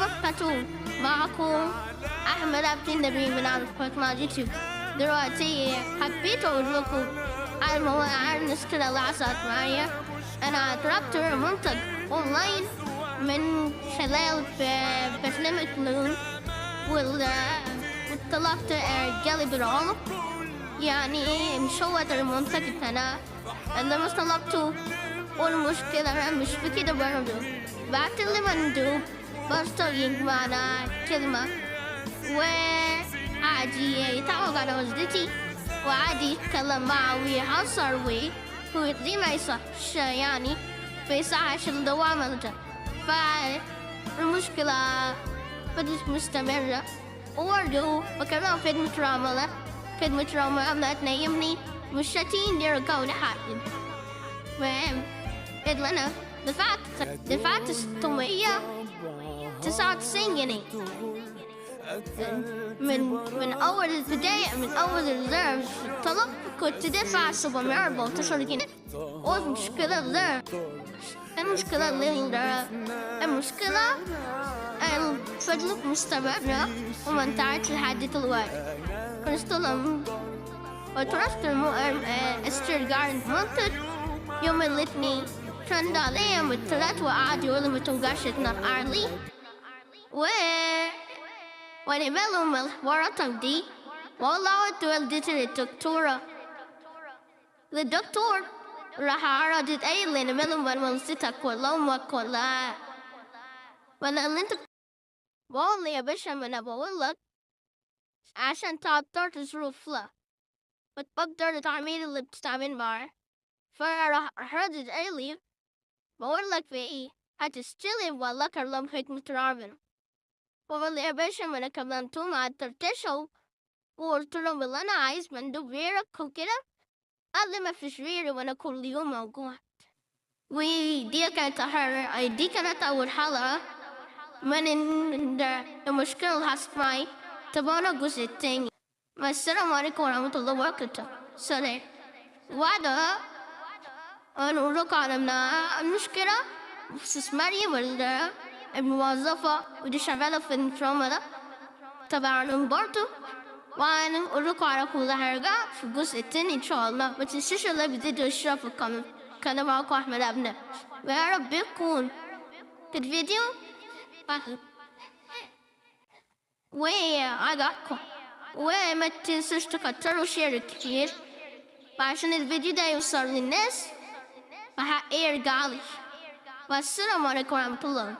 وبركاته. معكم أحمد عبد النبي من على قناة يوتيوب. دلوقتي حبيت أقول لكم عن المشكلة اللي حصلت معايا. أنا طلبت منتج أونلاين من خلال برنامج لون، وطلبت جالي بالعنق. يعني مش هو ده المنتج بتاعنا اللي مش طلبته. والمشكلة مش في كده برضه، بعت لي مندوب بشتغل معنا كلمة وعادي يتعوق على وجدتي، وعادي يتكلم معه ويهزر ويدي ما يصحش، يعني ما يصحش الدوامة ده. فالمشكلة بدت مستمرة. وبرضه بكلم خدمة العملاء تنيمني مش 30 درجة لحد. فاهم؟ أنا دفعت 699 جنيه من أول البداية، من أول الطلب كنت دافع 714 جنيه. والمشكلة المشكلة فضلت مستمرة وما انتهتش لحد دلوقتي. وتركت استرجاع المنتج يوم الاثنين. كان عليهم الثلاث وقعد يقولوا ما توقعش تنقع لي وانا مالهم الحواراتهم دي. والله وديت للدكتور راح عرضت اي اللي مالهم والمنستك والله ولا ولا اللي انت. والله يا باشا ما انا بقول لك عشان تقدر ظروف لا بتقدر تعمل اللي بتتعامل معاه. فراح ردت اي بقول لك في ايه هتستلم والله كلام خدمة العملاء. والله يا باشا ما انا كلمتهم مع الترتشو وقلت لهم اللي انا عايز مندوب غيرك وكده. قال لي ما فيش غيري وانا كل يوم موجود. ودي كانت اول حلقة من المشكلة اللي حصلت معي. تابعونا الجزء التاني. السلام عليكم ورحمة الله وبركاته. سلام. وعدها أنا على المشكلة بخصوص مريم الموظفة ودي شغالة في العملاء تبعنا برضه. وأنا أقولكوا على كل حاجة في الجزء التاني إن شاء الله. ما تنسوش اللايك والفيديو والاشتراك في القناة. كان معكم أحمد أبناء، ويا رب يكون الفيديو وعجبكم. وما تنسوش تكتروا شير كتير عشان الفيديو ده يوصل للناس وحقي يرجعلي. والسلام عليكم ورحمة الله.